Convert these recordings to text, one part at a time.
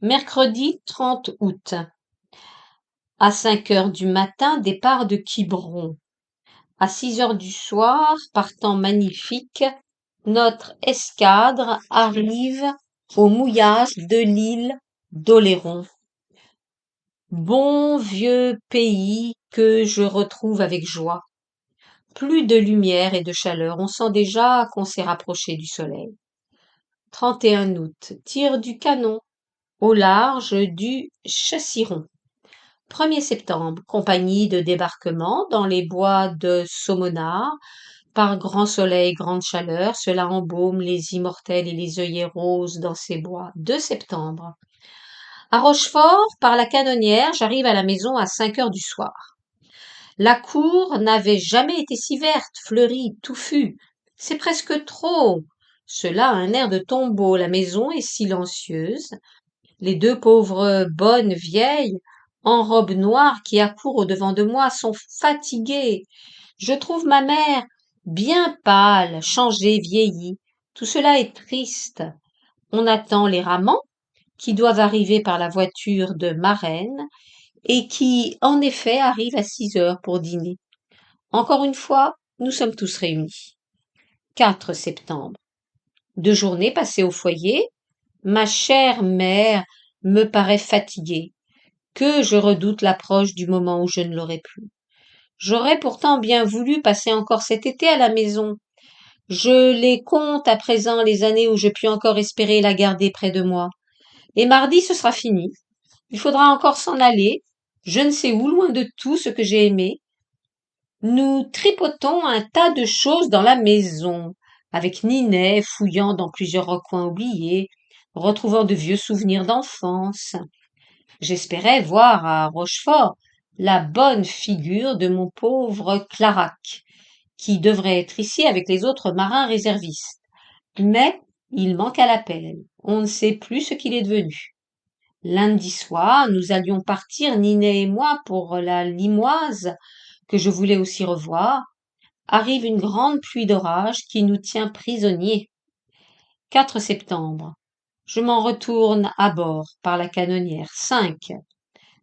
Mercredi 30 août. À 5 heures du matin, départ de Quiberon. À 6 heures du soir, par temps magnifique, notre escadre arrive au mouillage de l'île d'Oléron. Bon vieux pays que je retrouve avec joie. Plus de lumière et de chaleur, on sent déjà qu'on s'est rapproché du soleil. 31 août. Tir du canon au large du Chasseron. 1er septembre. Compagnie de débarquement dans les bois de Saumonard. Par grand soleil, grande chaleur, cela embaume les immortels et les œillets roses dans ces bois. 2 septembre. À Rochefort, par la Canonnière, j'arrive à la maison à 5 heures du soir. La cour n'avait jamais été si verte, fleurie, touffue. C'est presque trop. Cela a un air de tombeau. La maison est silencieuse. Les deux pauvres bonnes vieilles, en robe noire, qui accourent au-devant de moi, sont fatiguées. Je trouve ma mère bien pâle, changée, vieillie. Tout cela est triste. On attend les Ramans, qui doivent arriver par la voiture de Marraine, et qui, en effet, arrivent à 6 heures pour dîner. Encore une fois, nous sommes tous réunis. 4 septembre. 2 journées passées au foyer. Ma chère mère me paraît fatiguée, que je redoute l'approche du moment où je ne l'aurai plus. J'aurais pourtant bien voulu passer encore cet été à la maison. Je les compte à présent les années où je puis encore espérer la garder près de moi. Et mardi, ce sera fini. Il faudra encore s'en aller, je ne sais où, loin de tout ce que j'ai aimé. Nous tripotons un tas de choses dans la maison, avec Ninet fouillant dans plusieurs recoins oubliés, retrouvant de vieux souvenirs d'enfance. J'espérais voir à Rochefort la bonne figure de mon pauvre Clarac, qui devrait être ici avec les autres marins réservistes. Mais il manque à l'appel. On ne sait plus ce qu'il est devenu. Lundi soir, nous allions partir, Ninet et moi, pour la Limoise, que je voulais aussi revoir. Arrive une grande pluie d'orage qui nous tient prisonniers. 4 septembre. Je m'en retourne à bord par la Canonnière. 5.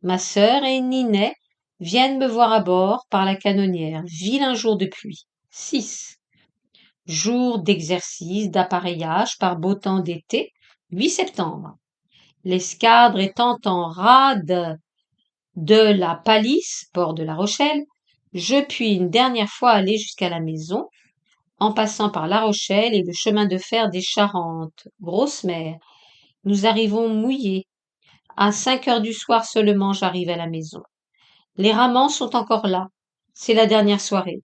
Ma sœur et Ninet viennent me voir à bord par la Canonnière. Vilain jour de pluie. 6. Jour d'exercice, d'appareillage par beau temps d'été. 8 septembre. L'escadre étant en rade de la Palisse, port de La Rochelle, je puis une dernière fois aller jusqu'à la maison, en passant par La Rochelle et le chemin de fer des Charentes. Grosse mer. Nous arrivons mouillés. À 5 heures du soir seulement, j'arrive à la maison. Les Ramans sont encore là. C'est la dernière soirée.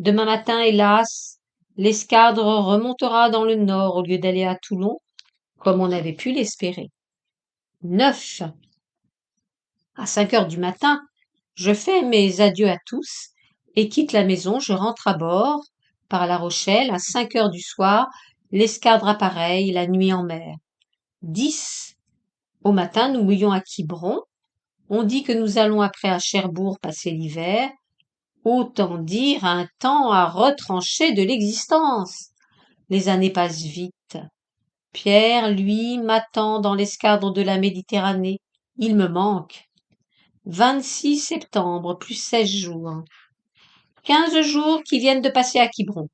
Demain matin, hélas, l'escadre remontera dans le nord au lieu d'aller à Toulon, comme on avait pu l'espérer. 9. À 5 heures du matin, je fais mes adieux à tous et quitte la maison. Je rentre à bord par La Rochelle. À 5 heures du soir, l'escadre appareille, la nuit en mer. 10. Au matin, nous mouillons à Quiberon. On dit que nous allons après à Cherbourg passer l'hiver. Autant dire un temps à retrancher de l'existence. Les années passent vite. Pierre, lui, m'attend dans l'escadre de la Méditerranée. Il me manque. 26 septembre, plus 16 jours. 15 jours qui viennent de passer à Quiberon.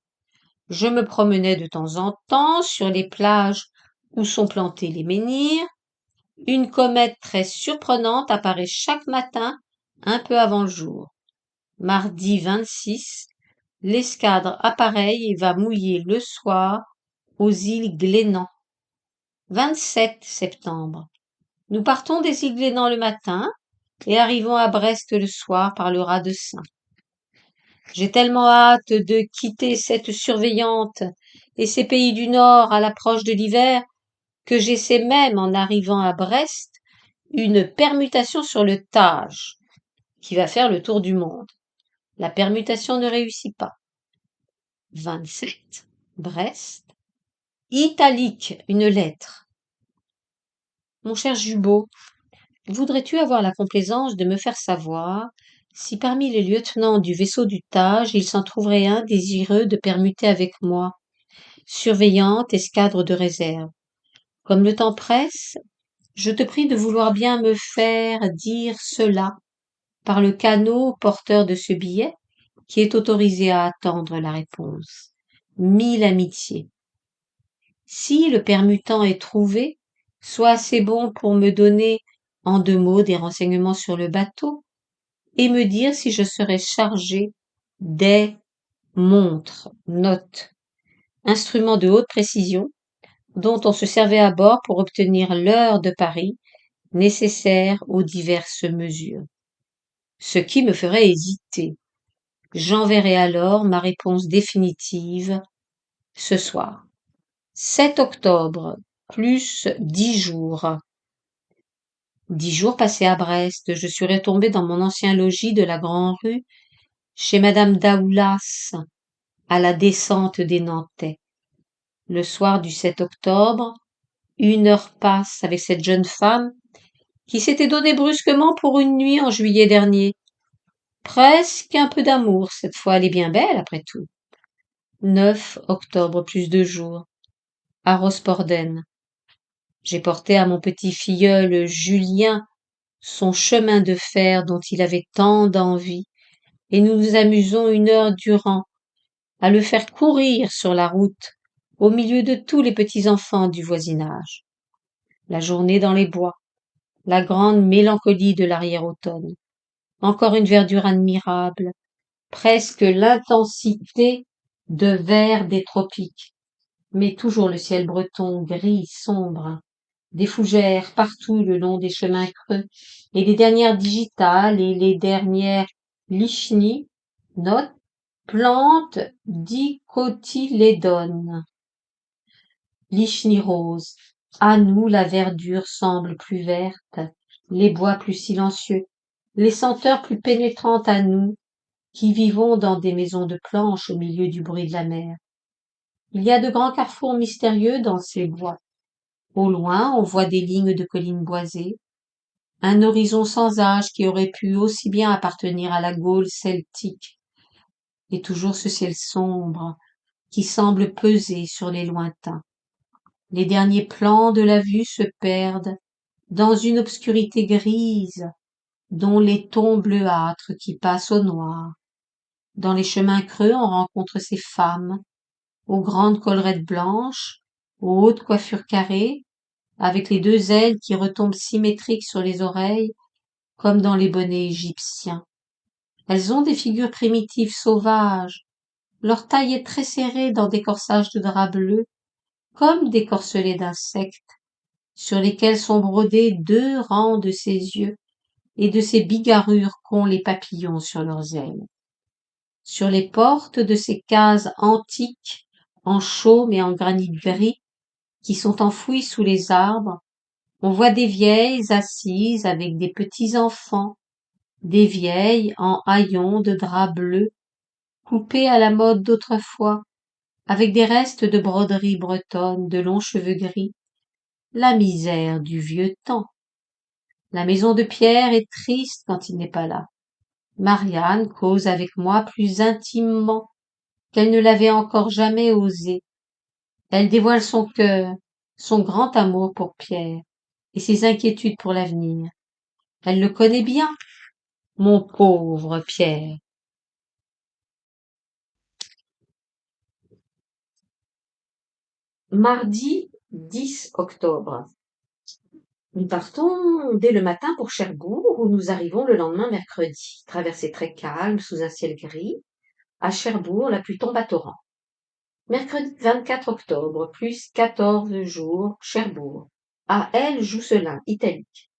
Je me promenais de temps en temps sur les plages où sont plantés les menhirs. Une comète très surprenante apparaît chaque matin un peu avant le jour. Mardi 26, l'escadre appareille et va mouiller le soir aux îles Glénan. 27 septembre. Nous partons des îles Glénan le matin et arrivons à Brest le soir par le raz de Seine. J'ai tellement hâte de quitter cette surveillante et ces pays du Nord à l'approche de l'hiver que j'essaie même, en arrivant à Brest, une permutation sur le Tage, qui va faire le tour du monde. La permutation ne réussit pas. 27. Brest. Italique, une lettre. Mon cher Jubot, voudrais-tu avoir la complaisance de me faire savoir si parmi les lieutenants du vaisseau du Tage il s'en trouverait un désireux de permuter avec moi, surveillante escadre de réserve. Comme le temps presse, Je te prie de vouloir bien me faire dire cela par le canot porteur de ce billet, qui est autorisé à attendre la réponse. Mille amitiés. Si le permutant est trouvé, sois assez bon pour me donner en 2 mots des renseignements sur le bateau et me dire si je serai chargé des montres, notes, instruments de haute précision dont on se servait à bord pour obtenir l'heure de Paris nécessaire aux diverses mesures. Ce qui me ferait hésiter. J'enverrai alors ma réponse définitive ce soir. 7 octobre, plus 10 jours. 10 jours passés à Brest, je suis retombée dans mon ancien logis de la Grand-Rue, chez madame Daoulas, à la descente des Nantais. Le soir du 7 octobre, 1 heure passe avec cette jeune femme qui s'était donnée brusquement pour une nuit en juillet dernier. Presque un peu d'amour, cette fois elle est bien belle après tout. 9 octobre, plus 2 jours, à Rosporden. J'ai porté à mon petit filleul Julien son chemin de fer dont il avait tant d'envie, et nous nous amusons 1 heure durant à le faire courir sur la route au milieu de tous les petits enfants du voisinage. La journée dans les bois, la grande mélancolie de l'arrière-automne, encore une verdure admirable, presque l'intensité de vert des tropiques, mais toujours le ciel breton gris sombre, des fougères partout le long des chemins creux, et les dernières digitales et les dernières lichnis, notes, plantes dicotylédones. Lichnis roses, à nous la verdure semble plus verte, les bois plus silencieux, les senteurs plus pénétrantes à nous, qui vivons dans des maisons de planches au milieu du bruit de la mer. Il y a de grands carrefours mystérieux dans ces bois. Au loin, on voit des lignes de collines boisées, un horizon sans âge qui aurait pu aussi bien appartenir à la Gaule celtique, et toujours ce ciel sombre qui semble peser sur les lointains. Les derniers plans de la vue se perdent dans une obscurité grise dont les tons bleuâtres qui passent au noir. Dans les chemins creux, on rencontre ces femmes, aux grandes collerettes blanches, aux hautes coiffures carrées, avec les 2 ailes qui retombent symétriques sur les oreilles, comme dans les bonnets égyptiens. Elles ont des figures primitives sauvages, leur taille est très serrée dans des corsages de drap bleu, comme des corselets d'insectes, sur lesquels sont brodés 2 rangs de ces yeux et de ces bigarrures qu'ont les papillons sur leurs ailes. Sur les portes de ces cases antiques, en chaume et en granit gris, qui sont enfouies sous les arbres, on voit des vieilles assises avec des petits enfants, des vieilles en haillons de drap bleu, coupées à la mode d'autrefois, avec des restes de broderie bretonne, de longs cheveux gris, la misère du vieux temps. La maison de Pierre est triste quand il n'est pas là. Marianne cause avec moi plus intimement qu'elle ne l'avait encore jamais osé. Elle dévoile son cœur, son grand amour pour Pierre et ses inquiétudes pour l'avenir. Elle le connaît bien, mon pauvre Pierre. Mardi 10 octobre. Nous partons dès le matin pour Cherbourg, où nous arrivons le lendemain mercredi. Traversée très calme, sous un ciel gris. À Cherbourg, la pluie tombe à torrent. Mercredi 24 octobre, plus 14 jours, Cherbourg. À elle, Jousselin, italique.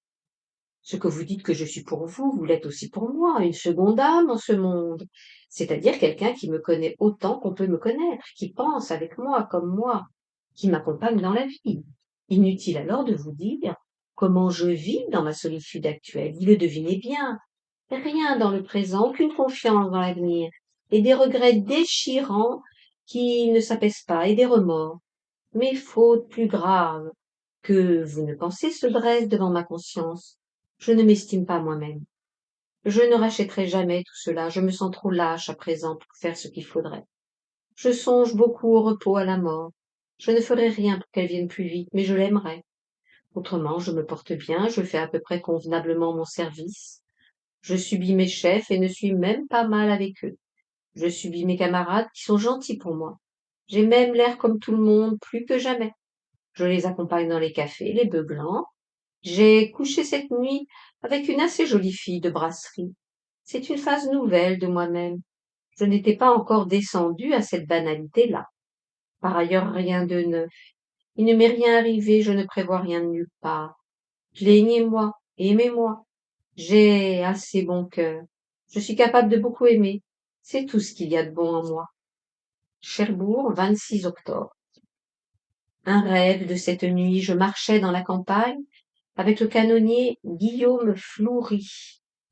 Ce que vous dites que je suis pour vous, vous l'êtes aussi pour moi, une seconde âme en ce monde. C'est-à-dire quelqu'un qui me connaît autant qu'on peut me connaître, qui pense avec moi, comme moi, qui m'accompagne dans la vie. Inutile alors de vous dire comment je vis dans ma solitude actuelle. Vous le devinez bien. Rien dans le présent, aucune confiance dans l'avenir, et des regrets déchirants qui ne s'apaisent pas, et des remords. Mes fautes plus graves que vous ne pensez se dressent devant ma conscience. Je ne m'estime pas moi-même. Je ne rachèterai jamais tout cela, je me sens trop lâche à présent pour faire ce qu'il faudrait. Je songe beaucoup au repos, à la mort. Je ne ferai rien pour qu'elle vienne plus vite, mais je l'aimerais. Autrement, je me porte bien, je fais à peu près convenablement mon service. Je subis mes chefs et ne suis même pas mal avec eux. Je subis mes camarades qui sont gentils pour moi. J'ai même l'air comme tout le monde, plus que jamais. Je les accompagne dans les cafés, les beuglants. J'ai couché cette nuit avec une assez jolie fille de brasserie. C'est une phase nouvelle de moi-même. Je n'étais pas encore descendue à cette banalité-là. Par ailleurs, rien de neuf. Il ne m'est rien arrivé, je ne prévois rien de nulle part. Plaignez-moi, aimez-moi. J'ai assez bon cœur. Je suis capable de beaucoup aimer. C'est tout ce qu'il y a de bon en moi. Cherbourg, 26 octobre. Un rêve de cette nuit, je marchais dans la campagne avec le canonnier Guillaume Fleury.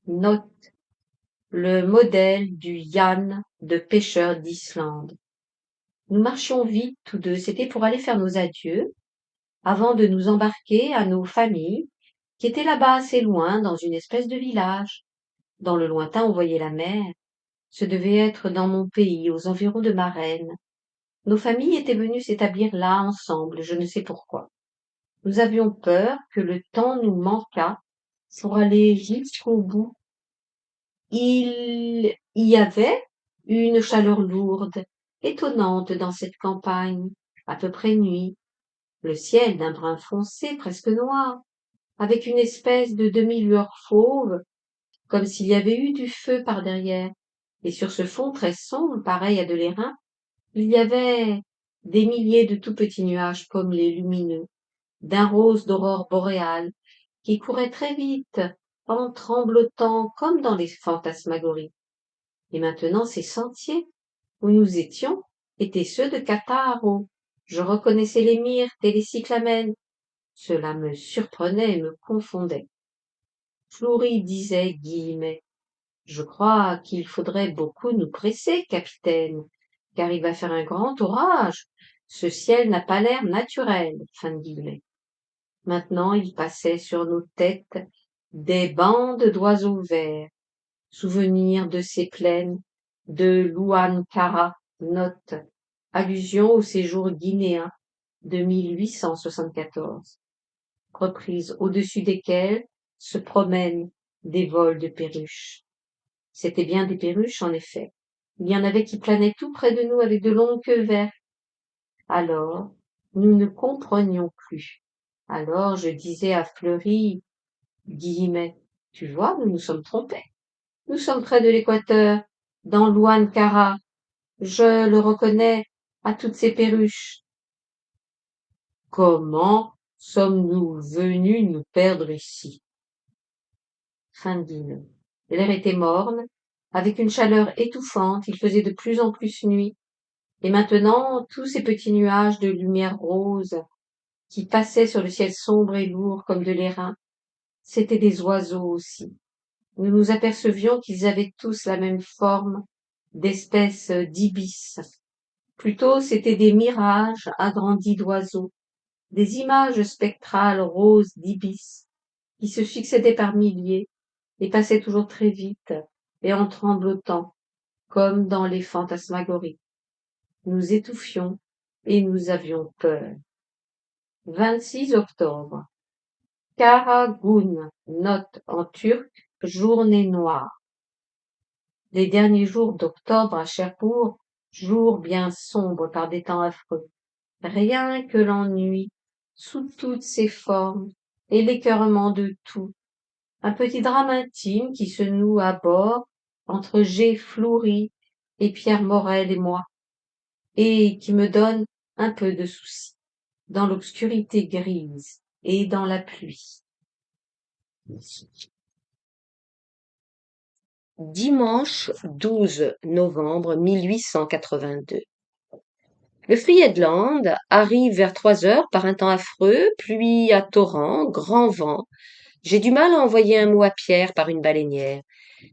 Note, le modèle du Yann de pêcheur d'Islande. Nous marchions vite tous deux, c'était pour aller faire nos adieux, avant de nous embarquer à nos familles, qui étaient là-bas assez loin, dans une espèce de village. Dans le lointain, on voyait la mer. Ce devait être dans mon pays, aux environs de Marennes. Nos familles étaient venues s'établir là ensemble, je ne sais pourquoi. Nous avions peur que le temps nous manquât pour aller jusqu'au bout. Il y avait une chaleur lourde, étonnante dans cette campagne, à peu près nuit. Le ciel d'un brun foncé, presque noir, avec une espèce de demi-lueur fauve, comme s'il y avait eu du feu par derrière. Et sur ce fond très sombre, pareil à de l'airain, il y avait des milliers de tout petits nuages pommelés lumineux, d'un rose d'aurore boréale, qui couraient très vite, en tremblotant comme dans les fantasmagories. Et maintenant ces sentiers où nous étions étaient ceux de Cataro. Je reconnaissais les myrtes et les cyclamènes. Cela me surprenait et me confondait. Fleury disait, guillemets, je crois qu'il faudrait beaucoup nous presser, capitaine, car il va faire un grand orage. Ce ciel n'a pas l'air naturel. Fin de guillemets. Maintenant, il passait sur nos têtes des bandes d'oiseaux verts, souvenir de ces plaines de l'Ouankara, note, allusion au séjour guinéen de 1874, reprises au-dessus desquelles se promènent des vols de perruches. C'étaient bien des perruches, en effet. Il y en avait qui planaient tout près de nous avec de longues queues vertes. Alors, nous ne comprenions plus. Alors, je disais à Fleury, guillemets, tu vois, nous nous sommes trompés. Nous sommes près de l'équateur, dans l'Ouankara. Je le reconnais à toutes ces perruches. Comment sommes-nous venus nous perdre ici? Fin de guillemets. L'air était morne, avec une chaleur étouffante, il faisait de plus en plus nuit, et maintenant tous ces petits nuages de lumière rose qui passaient sur le ciel sombre et lourd comme de l'airain, c'étaient des oiseaux aussi. Nous nous apercevions qu'ils avaient tous la même forme d'espèces d'ibis. Plutôt c'étaient des mirages agrandis d'oiseaux, des images spectrales roses d'ibis, qui se succédaient par milliers, et passaient toujours très vite, et en tremblotant, comme dans les fantasmagories. Nous étouffions, et nous avions peur. 26 octobre. Karagun, note en turc, journée noire. Les derniers jours d'octobre à Cherbourg, jours bien sombres par des temps affreux. Rien que l'ennui, sous toutes ses formes, et l'écœurement de tout. Un petit drame intime qui se noue à bord entre G. Fleury et Pierre Morel et moi, et qui me donne un peu de souci, dans l'obscurité grise et dans la pluie. Dimanche 12 novembre 1882. Le Friedland arrive vers 3 heures par un temps affreux, pluie à torrents, grand vent. J'ai du mal à envoyer un mot à Pierre par une baleinière.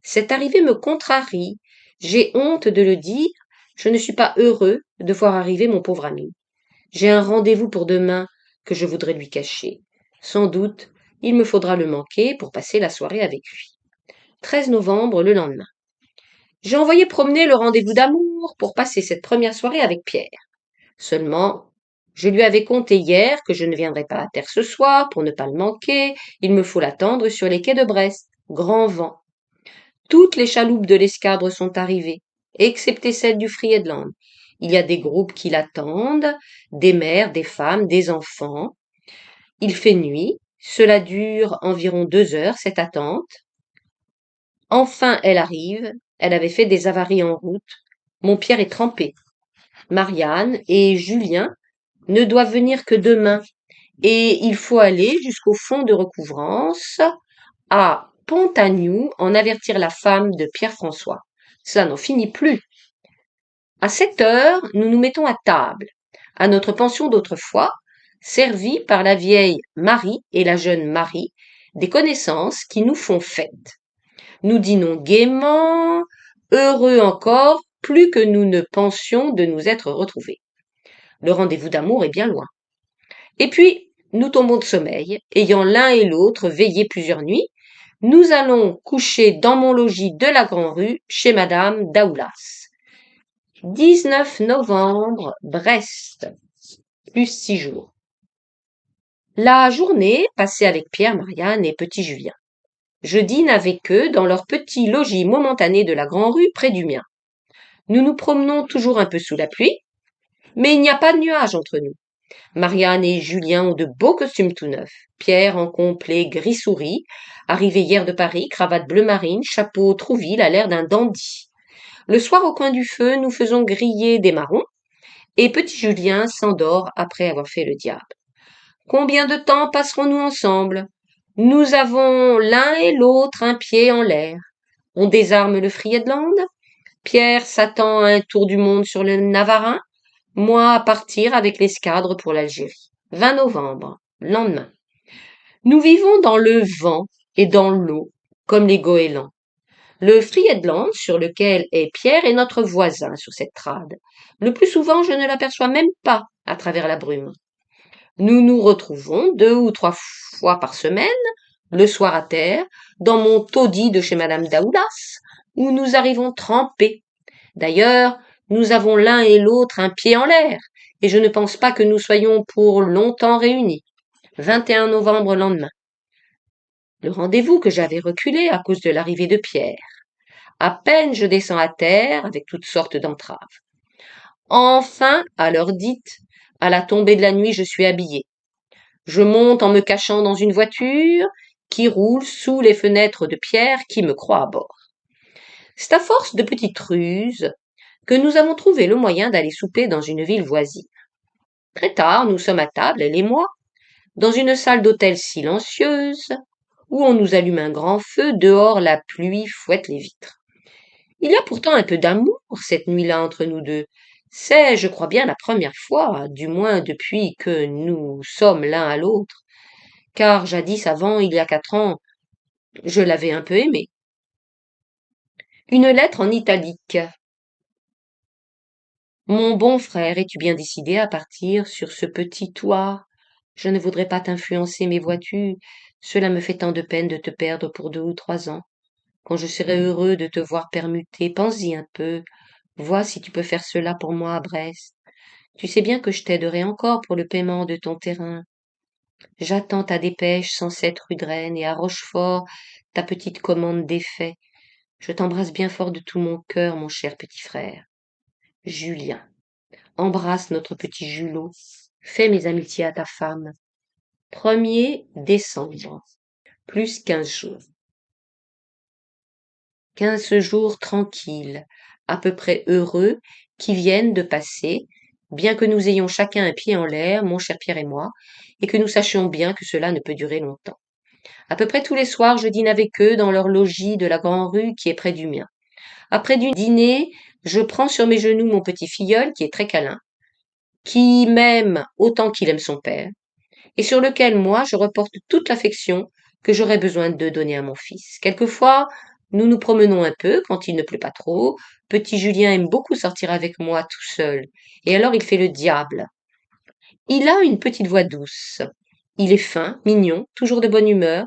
Cette arrivée me contrarie. J'ai honte de le dire. Je ne suis pas heureux de voir arriver mon pauvre ami. J'ai un rendez-vous pour demain que je voudrais lui cacher. Sans doute, il me faudra le manquer pour passer la soirée avec lui. 13 novembre, le lendemain. J'ai envoyé promener le rendez-vous d'amour pour passer cette première soirée avec Pierre. Seulement, Je lui avais conté hier que je ne viendrais pas à terre ce soir pour ne pas le manquer. Il me faut l'attendre sur les quais de Brest. Grand vent. Toutes les chaloupes de l'escadre sont arrivées, excepté celle du Friedland. Il y a des groupes qui l'attendent, des mères, des femmes, des enfants. Il fait nuit. Cela dure environ 2 heures, cette attente. Enfin, elle arrive. Elle avait fait des avaries en route. Mon Pierre est trempé. Marianne et Julien ne doivent venir que demain. Et il faut aller jusqu'au fond de recouvrance, à Pontagnoux, en avertir la femme de Pierre-François. Cela n'en finit plus. À 7 heures, nous nous mettons à table, à notre pension d'autrefois, servie par la vieille Marie et la jeune Marie, des connaissances qui nous font fête. Nous dînons gaiement, heureux encore, plus que nous ne pensions de nous être retrouvés. Le rendez-vous d'amour est bien loin. Et puis, nous tombons de sommeil, ayant l'un et l'autre veillé plusieurs nuits. Nous allons coucher dans mon logis de la Grand-Rue, chez Madame Daoulas. 19 novembre, Brest. Plus 6 jours. La journée passée avec Pierre, Marianne et petit Julien. Je dîne avec eux dans leur petit logis momentané de la Grand-Rue près du mien. Nous nous promenons toujours un peu sous la pluie, mais il n'y a pas de nuages entre nous. Marianne et Julien ont de beaux costumes tout neufs. Pierre en complet gris souris, arrivé hier de Paris, cravate bleu marine, chapeau Trouville, a l'air d'un dandy. Le soir au coin du feu, nous faisons griller des marrons, et petit Julien s'endort après avoir fait le diable. Combien de temps passerons-nous ensemble? Nous avons l'un et l'autre un pied en l'air. On désarme le Friedland. Pierre s'attend à un tour du monde sur le Navarin. Moi à partir avec l'escadre pour l'Algérie. 20 novembre, lendemain. Nous vivons dans le vent et dans l'eau, comme les goélands. Le Friedland, sur lequel est Pierre, est notre voisin sur cette trade. Le plus souvent, je ne l'aperçois même pas à travers la brume. Nous nous retrouvons 2 ou 3 fois par semaine, le soir à terre, dans mon taudis de chez Madame Daoulas, où nous arrivons trempés. D'ailleurs, nous avons l'un et l'autre un pied en l'air, et je ne pense pas que nous soyons pour longtemps réunis. 21 novembre lendemain. Le rendez-vous que j'avais reculé à cause de l'arrivée de Pierre. À peine je descends à terre avec toutes sortes d'entraves. Enfin, à l'heure dite, à la tombée de la nuit, je suis habillé. Je monte en me cachant dans une voiture qui roule sous les fenêtres de Pierre qui me croit à bord. C'est à force de petites ruses que nous avons trouvé le moyen d'aller souper dans une ville voisine. Très tard, nous sommes à table, elle et moi, dans une salle d'hôtel silencieuse, où on nous allume un grand feu, dehors la pluie fouette les vitres. Il y a pourtant un peu d'amour cette nuit-là entre nous deux. C'est, je crois bien, la première fois, du moins depuis que nous sommes l'un à l'autre, car jadis avant, il y a 4 ans, je l'avais un peu aimé. Une lettre en italique. Mon bon frère, es-tu bien décidé à partir sur ce petit toit? Je ne voudrais pas t'influencer, mais vois-tu, cela me fait tant de peine de te perdre pour 2 ou 3 ans. Quand je serai heureux de te voir permuter, pense-y un peu. Vois si tu peux faire cela pour moi à Brest. Tu sais bien que je t'aiderai encore pour le paiement de ton terrain. J'attends ta dépêche 107 rue de Rennes et à Rochefort ta petite commande d'effets. Je t'embrasse bien fort de tout mon cœur, mon cher petit frère. Julien. Embrasse notre petit Julot. Fais mes amitiés à ta femme. 1er décembre. Plus 15 jours. 15 jours tranquilles, à peu près heureux, qui viennent de passer, bien que nous ayons chacun un pied en l'air, mon cher Pierre et moi, et que nous sachions bien que cela ne peut durer longtemps. À peu près tous les soirs, je dîne avec eux dans leur logis de la Grand-Rue qui est près du mien. Après du dîner, je prends sur mes genoux mon petit filleul qui est très câlin, qui m'aime autant qu'il aime son père, et sur lequel moi je reporte toute l'affection que j'aurais besoin de donner à mon fils. Quelquefois, nous nous promenons un peu quand il ne pleut pas trop. Petit Julien aime beaucoup sortir avec moi tout seul, et alors il fait le diable. Il a une petite voix douce. Il est fin, mignon, toujours de bonne humeur,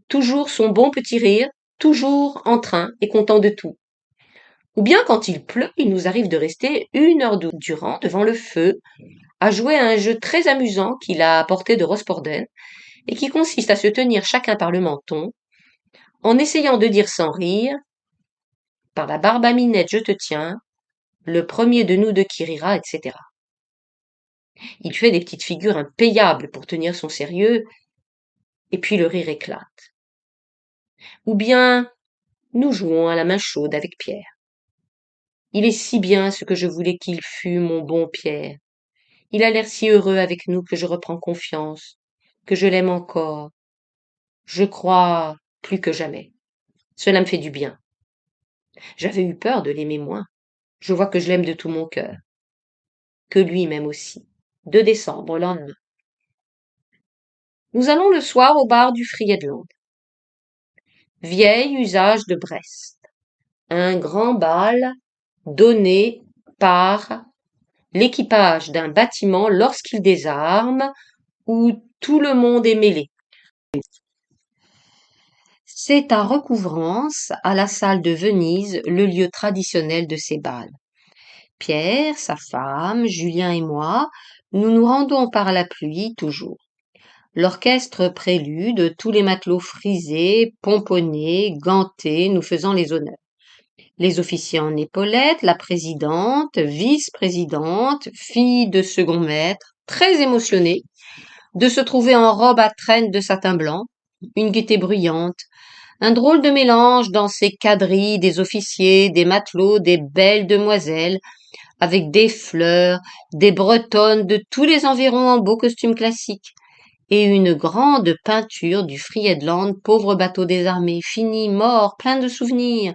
toujours son bon petit rire, toujours en train et content de tout. Ou bien quand il pleut, il nous arrive de rester 1 heure durant devant le feu, a joué à un jeu très amusant qu'il a apporté de Rosporden et qui consiste à se tenir chacun par le menton, en essayant de dire sans rire, par la barbe à Minette je te tiens, le premier de nous deux qui rira, etc. Il fait des petites figures impayables pour tenir son sérieux, et puis le rire éclate. Ou bien, nous jouons à la main chaude avec Pierre. Il est si bien ce que je voulais qu'il fût, mon bon Pierre. Il a l'air si heureux avec nous que je reprends confiance, que je l'aime encore. Je crois plus que jamais. Cela me fait du bien. J'avais eu peur de l'aimer moins. Je vois que je l'aime de tout mon cœur. Que lui m'aime aussi. 2 décembre, lendemain. Nous allons le soir au bar du Friedland. Vieil usage de Brest. Un grand bal donné par l'équipage d'un bâtiment lorsqu'il désarme, où tout le monde est mêlé. C'est à Recouvrance, à la salle de Venise, le lieu traditionnel de ces bals. Pierre, sa femme, Julien et moi, nous nous rendons par la pluie toujours. L'orchestre prélude, tous les matelots frisés, pomponnés, gantés, nous faisant les honneurs. Les officiers en épaulettes, la présidente, vice-présidente, fille de second maître, très émotionnée de se trouver en robe à traîne de satin blanc, une gaieté bruyante, un drôle de mélange dans ces quadrilles des officiers, des matelots, des belles demoiselles, avec des fleurs, des bretonnes de tous les environs en beaux costumes classiques, et une grande peinture du Friedland, pauvre bateau désarmé, fini, mort, plein de souvenirs,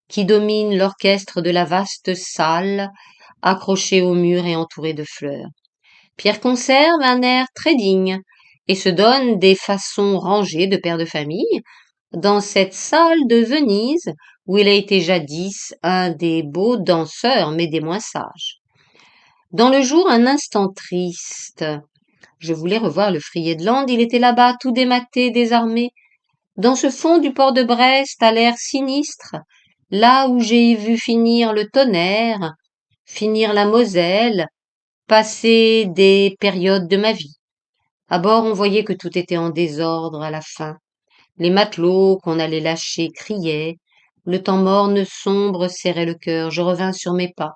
qui domine l'orchestre de la vaste salle, accroché au mur et entouré de fleurs. Pierre conserve un air très digne et se donne des façons rangées de père de famille dans cette salle de Venise où il a été jadis un des beaux danseurs mais des moins sages. Dans le jour, un instant triste. Je voulais revoir le Friedland, il était là-bas, tout dématé, désarmé, dans ce fond du port de Brest, à l'air sinistre, là où j'ai vu finir le tonnerre, finir la Moselle, passer des périodes de ma vie. À bord, on voyait que tout était en désordre à la fin. Les matelots qu'on allait lâcher criaient. Le temps morne sombre serrait le cœur. Je revins sur mes pas,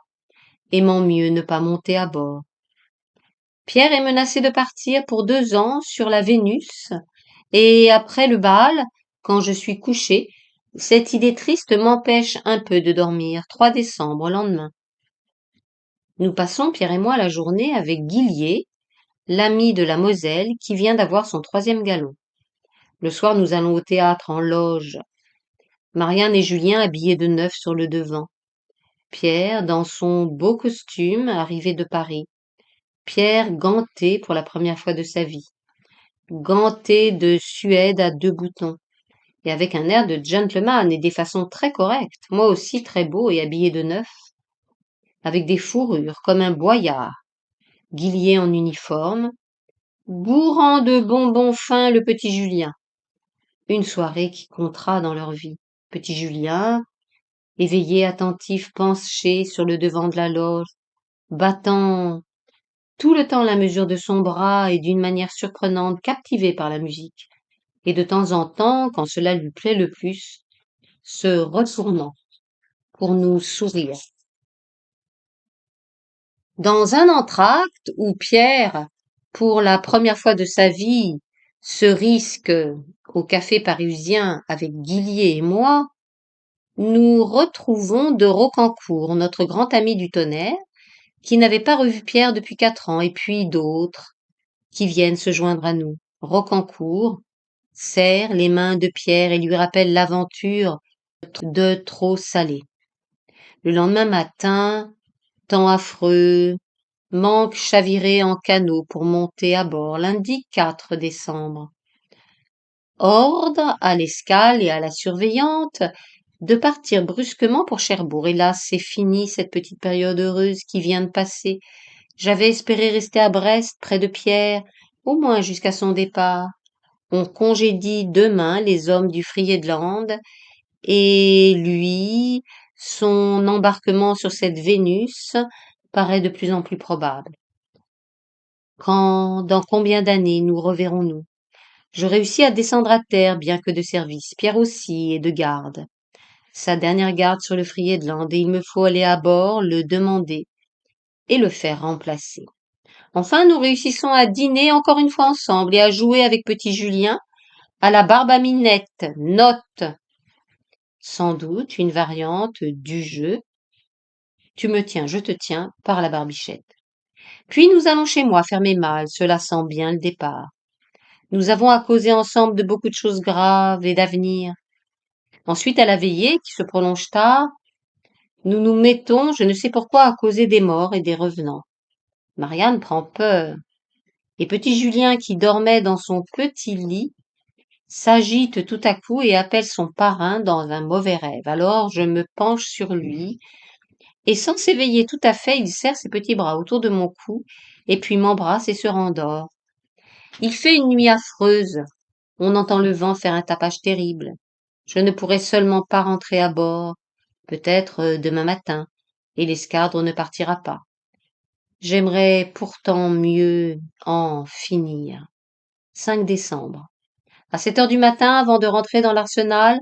aimant mieux ne pas monter à bord. Pierre est menacé de partir pour 2 ans sur la Vénus, et après le bal, quand je suis couché, cette idée triste m'empêche un peu de dormir. 3 décembre, lendemain. Nous passons, Pierre et moi, la journée avec Guillier, l'ami de la Moselle, qui vient d'avoir son 3e galon. Le soir, nous allons au théâtre en loge. Marianne et Julien habillés de neuf sur le devant. Pierre dans son beau costume arrivé de Paris. Pierre ganté pour la première fois de sa vie. Ganté de Suède à 2 boutons. Et avec un air de gentleman et des façons très correctes. Moi aussi très beau et habillé de neuf. Avec des fourrures comme un boyard. Guillier en uniforme. Bourrant de bonbons fins le petit Julien. Une soirée qui comptera dans leur vie. Petit Julien, éveillé, attentif, penché sur le devant de la loge, battant tout le temps la mesure de son bras et d'une manière surprenante, captivé par la musique, et de temps en temps, quand cela lui plaît le plus, se retournant pour nous sourire. Dans un entr'acte où Pierre, pour la première fois de sa vie, se risque au café parisien avec Guillier et moi, nous retrouvons de Rocancourt, notre grand ami du tonnerre, qui n'avait pas revu Pierre depuis 4 ans, et puis d'autres qui viennent se joindre à nous. Rocancourt serre les mains de Pierre et lui rappelle l'aventure de trop salé. Le lendemain matin, temps affreux, manque chaviré en canot pour monter à bord, lundi 4 décembre. Ordre à l'escale et à la surveillante de partir brusquement pour Cherbourg. Hélas, c'est fini cette petite période heureuse qui vient de passer. J'avais espéré rester à Brest, près de Pierre, au moins jusqu'à son départ. On congédie demain les hommes du Friedland, et lui, son embarquement sur cette Vénus paraît de plus en plus probable. Dans combien d'années nous reverrons-nous? Je réussis à descendre à terre, bien que de service. Pierre aussi est de garde. Sa dernière garde sur le Friedland, et il me faut aller à bord, le demander et le faire remplacer. Enfin, nous réussissons à dîner encore une fois ensemble et à jouer avec petit Julien à la barbe à minette. Note. Sans doute une variante du jeu. Tu me tiens, je te tiens par la barbichette. Puis nous allons chez moi faire mes malles, cela sent bien le départ. Nous avons à causer ensemble de beaucoup de choses graves et d'avenir. Ensuite, à la veillée, qui se prolonge tard, nous nous mettons, je ne sais pourquoi, à causer des morts et des revenants. Marianne prend peur. Et petit Julien, qui dormait dans son petit lit, s'agite tout à coup et appelle son parrain dans un mauvais rêve. Alors je me penche sur lui, et sans s'éveiller tout à fait, il serre ses petits bras autour de mon cou, et puis m'embrasse et se rendort. Il fait une nuit affreuse. On entend le vent faire un tapage terrible. Je ne pourrai seulement pas rentrer à bord, peut-être demain matin, et l'escadre ne partira pas. J'aimerais pourtant mieux en finir. 5 décembre. À 7 heures du matin, avant de rentrer dans l'arsenal,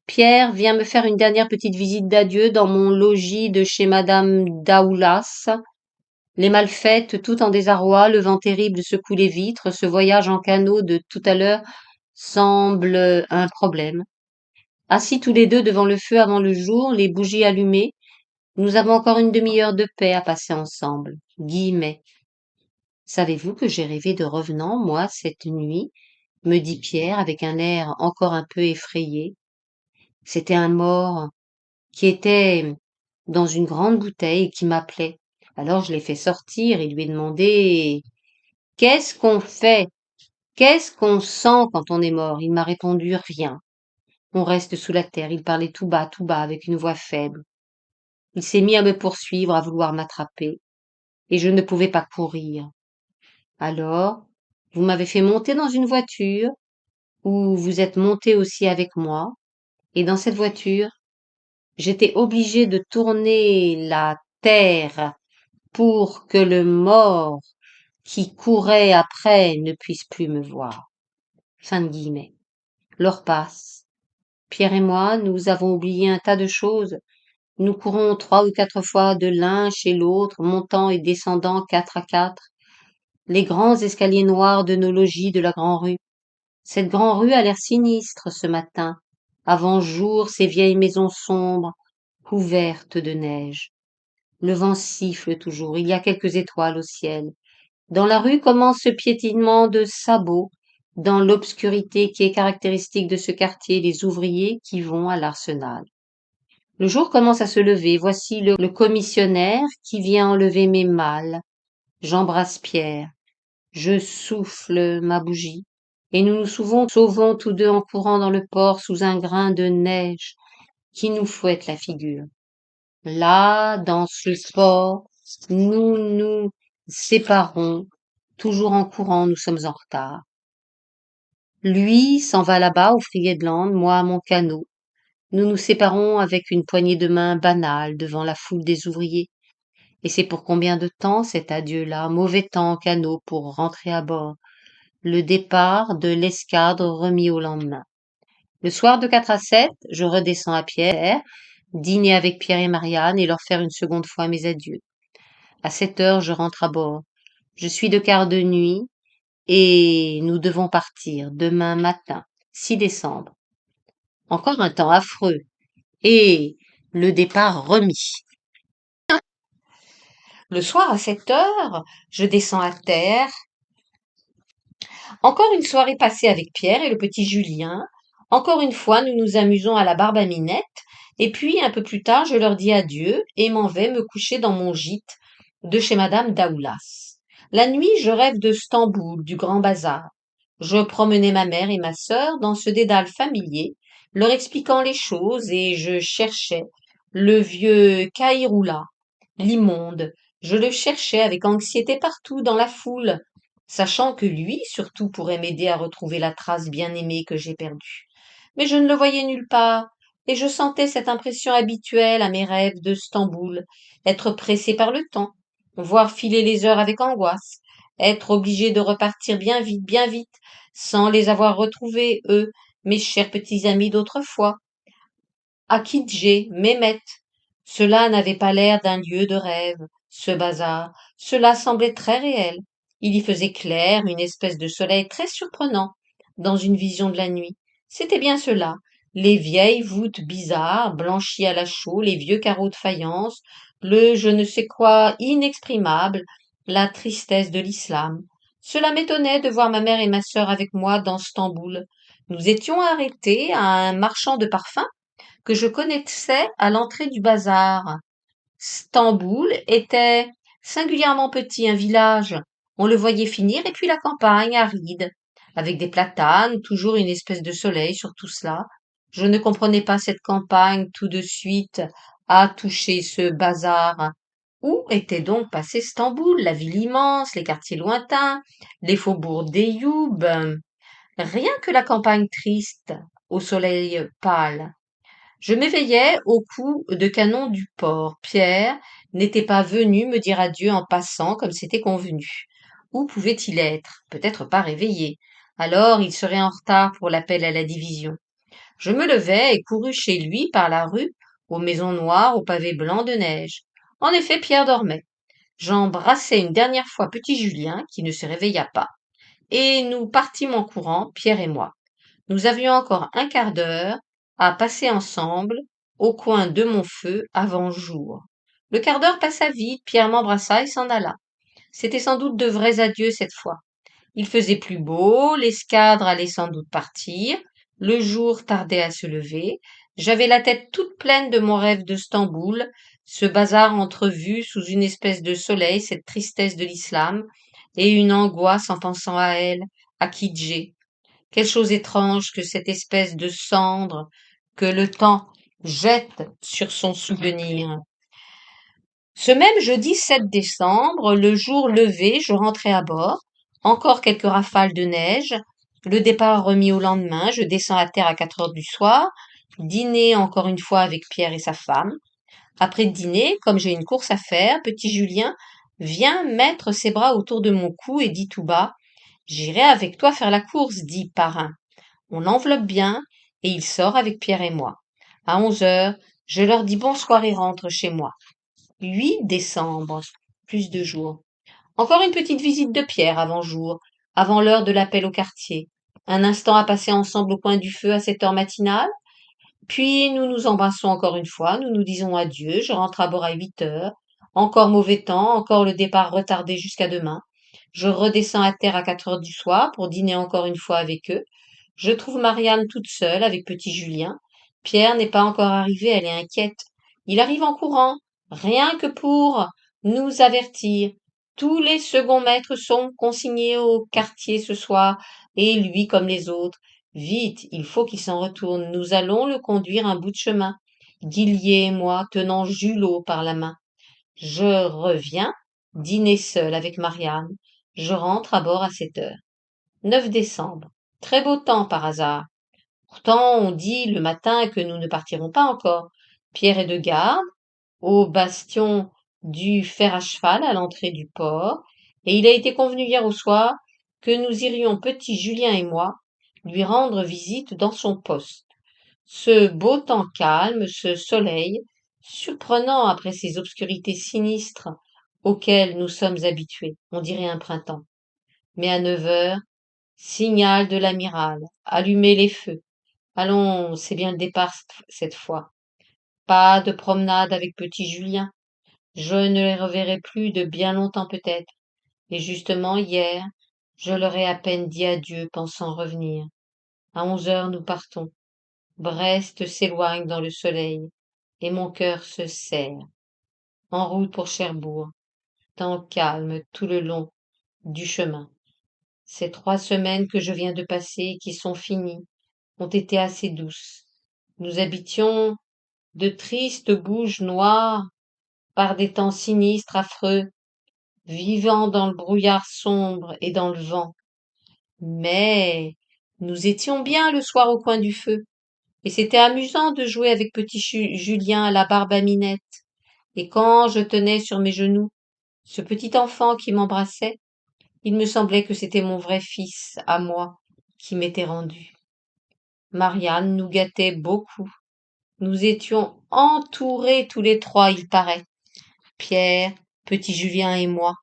Pierre vient me faire une dernière petite visite d'adieu dans mon logis de chez Madame Daoulas. Les malfaites, tout en désarroi, le vent terrible secoue les vitres, ce voyage en canot de tout à l'heure semble un problème. Assis tous les deux devant le feu avant le jour, les bougies allumées, nous avons encore une demi-heure de paix à passer ensemble. Guillemets. Savez-vous que j'ai rêvé de revenants, moi, cette nuit? Me dit Pierre avec un air encore un peu effrayé. C'était un mort qui était dans une grande bouteille et qui m'appelait. Alors je l'ai fait sortir et lui ai demandé qu'est-ce qu'on fait? Qu'est-ce qu'on sent quand on est mort? Il m'a répondu rien. On reste sous la terre. Il parlait tout bas, avec une voix faible. Il s'est mis à me poursuivre, à vouloir m'attraper, et je ne pouvais pas courir. Alors, vous m'avez fait monter dans une voiture, où vous êtes monté aussi avec moi, et dans cette voiture, j'étais obligé de tourner la terre pour que le mort qui courait après ne puisse plus me voir. Fin de guillemets. L'heure passe. Pierre et moi, nous avons oublié un tas de choses. Nous courons 3 ou 4 fois de l'un chez l'autre, montant et descendant 4 à 4, les grands escaliers noirs de nos logis de la grande rue. Cette grande rue a l'air sinistre ce matin. Avant jour, ces vieilles maisons sombres, couvertes de neige. Le vent siffle toujours, il y a quelques étoiles au ciel. Dans la rue commence ce piétinement de sabots, dans l'obscurité qui est caractéristique de ce quartier, les ouvriers qui vont à l'arsenal. Le jour commence à se lever, voici le commissionnaire qui vient enlever mes malles. J'embrasse Pierre, je souffle ma bougie, et nous nous sauvons tous deux en courant dans le port sous un grain de neige qui nous fouette la figure. Là, dans ce port, nous nous séparons, toujours en courant, nous sommes en retard. Lui s'en va là-bas au Friedland, moi à mon canot. Nous nous séparons avec une poignée de main banale devant la foule des ouvriers. Et c'est pour combien de temps cet adieu-là, mauvais temps en canot pour rentrer à bord, le départ de l'escadre remis au lendemain. Le soir de 4 à 7, je redescends à Pierre, dîner avec Pierre et Marianne et leur faire une seconde fois mes adieux. À 7 heures, je rentre à bord. Je suis de quart de nuit et nous devons partir demain matin, 6 décembre. Encore un temps affreux et le départ remis. Le soir à 7 heures, je descends à terre. Encore une soirée passée avec Pierre et le petit Julien. Encore une fois, nous nous amusons à la barbe à minette. Et puis, un peu plus tard, je leur dis adieu et m'en vais me coucher dans mon gîte de chez Madame Daoulas. La nuit, je rêve de Stamboul, du grand bazar. Je promenais ma mère et ma sœur dans ce dédale familier, leur expliquant les choses, et je cherchais le vieux Caïroula, l'immonde. Je le cherchais avec anxiété partout dans la foule, sachant que lui, surtout, pourrait m'aider à retrouver la trace bien-aimée que j'ai perdue. Mais je ne le voyais nulle part, et je sentais cette impression habituelle à mes rêves de Stamboul, être pressé par le temps, voir filer les heures avec angoisse, être obligé de repartir bien vite, sans les avoir retrouvés, eux, mes chers petits amis d'autrefois. Akidjé, Mehmet. Cela n'avait pas l'air d'un lieu de rêve, ce bazar. Cela semblait très réel. Il y faisait clair, une espèce de soleil très surprenant, dans une vision de la nuit. C'était bien cela. Les vieilles voûtes bizarres, blanchies à la chaux, les vieux carreaux de faïence, le je ne sais quoi inexprimable, la tristesse de l'islam. Cela m'étonnait de voir ma mère et ma sœur avec moi dans Stamboul. Nous étions arrêtés à un marchand de parfums que je connaissais à l'entrée du bazar. Stamboul était singulièrement petit, un village. On le voyait finir, et puis la campagne aride, avec des platanes, toujours une espèce de soleil sur tout cela. Je ne comprenais pas cette campagne tout de suite à toucher ce bazar. Où était donc passé Stamboul, la ville immense, les quartiers lointains, les faubourgs d'Eyoub? Rien que la campagne triste, au soleil pâle. Je m'éveillais au coup de canon du port. Pierre n'était pas venu me dire adieu en passant comme c'était convenu. Où pouvait-il être? Peut-être pas réveillé. Alors il serait en retard pour l'appel à la division. Je me levai et courus chez lui par la rue, aux maisons noires, aux pavés blancs de neige. En effet, Pierre dormait. J'embrassai une dernière fois petit Julien, qui ne se réveilla pas, et nous partîmes en courant, Pierre et moi. Nous avions encore un quart d'heure à passer ensemble au coin de Monfeu avant jour. Le quart d'heure passa vite, Pierre m'embrassa et s'en alla. C'était sans doute de vrais adieux cette fois. Il faisait plus beau, l'escadre allait sans doute partir, le jour tardait à se lever, j'avais la tête toute pleine de mon rêve de Stamboul, ce bazar entrevu sous une espèce de soleil, cette tristesse de l'islam, et une angoisse en pensant à elle, à Kidjé. Quelle chose étrange que cette espèce de cendre que le temps jette sur son souvenir. Ce même jeudi 7 décembre, le jour levé, je rentrai à bord. Encore quelques rafales de neige. Le départ remis au lendemain, je descends à terre à 4 heures du soir. Dîner encore une fois avec Pierre et sa femme. Après le dîner, comme j'ai une course à faire, petit Julien vient mettre ses bras autour de mon cou et dit tout bas: J'irai avec toi faire la course, dit parrain. On l'enveloppe bien et il sort avec Pierre et moi. À 11 heures, je leur dis bonsoir et rentre chez moi. 8 décembre, plus de jours. Encore une petite visite de Pierre avant jour, avant l'heure de l'appel au quartier. Un instant à passer ensemble au coin du feu à cette heure matinale. Puis nous nous embrassons encore une fois, nous nous disons adieu, je rentre à bord à 8 heures. Encore mauvais temps, encore le départ retardé jusqu'à demain. Je redescends à terre à 4 heures du soir pour dîner encore une fois avec eux. Je trouve Marianne toute seule avec petit Julien. Pierre n'est pas encore arrivé, elle est inquiète. Il arrive en courant, rien que pour nous avertir. Tous les seconds maîtres sont consignés au quartier ce soir, et lui comme les autres. Vite, il faut qu'il s'en retourne. Nous allons le conduire un bout de chemin. Guillier et moi, tenant Julot par la main. Je reviens, dîner seul avec Marianne. Je rentre à bord à 7 heures. 9 décembre. Très beau temps par hasard. Pourtant, on dit le matin que nous ne partirons pas encore. Pierre est de garde, au bastion du fer à cheval à l'entrée du port, et il a été convenu hier au soir que nous irions, petit Julien et moi, lui rendre visite dans son poste. Ce beau temps calme, ce soleil, surprenant après ces obscurités sinistres auxquelles nous sommes habitués, on dirait un printemps. Mais à 9 heures, signal de l'amiral, allumez les feux. Allons, c'est bien le départ cette fois. Pas de promenade avec petit Julien. Je ne les reverrai plus de bien longtemps peut-être. Et justement hier, je leur ai à peine dit adieu pensant revenir. À 11 heures nous partons. Brest s'éloigne dans le soleil, et mon cœur se serre. En route pour Cherbourg, temps calme tout le long du chemin. Ces 3 semaines que je viens de passer et qui sont finies ont été assez douces. Nous habitions de tristes bouges noires par des temps sinistres, affreux, vivant dans le brouillard sombre et dans le vent. Mais nous étions bien le soir au coin du feu, et c'était amusant de jouer avec petit Julien à la barbe à minette. Et quand je tenais sur mes genoux ce petit enfant qui m'embrassait, Il me semblait que c'était mon vrai fils, à moi, qui m'était rendu. Marianne nous gâtait beaucoup. Nous étions entourés tous les trois, il paraît. Pierre, petit Julien et moi.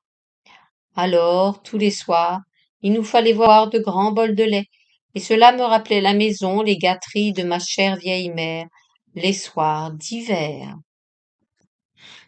Alors, tous les soirs, il nous fallait boire de grands bols de lait, et cela me rappelait la maison, les gâteries de ma chère vieille mère, les soirs d'hiver.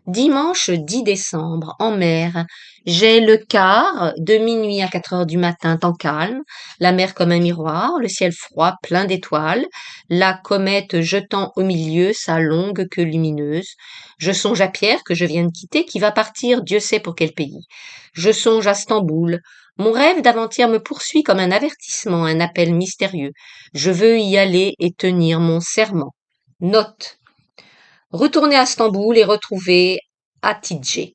Dimanche 10 décembre, en mer. J'ai le quart, de minuit à 4 heures du matin, temps calme, la mer comme un miroir, le ciel froid, plein d'étoiles, la comète jetant au milieu sa longue queue lumineuse. Je songe à Pierre que je viens de quitter, qui va partir Dieu sait pour quel pays. Je songe à Stamboul. Mon rêve d'avant-hier me poursuit comme un avertissement, un appel mystérieux. Je veux y aller et tenir mon serment. Note. Retourner à Stamboul et retrouver Hatice.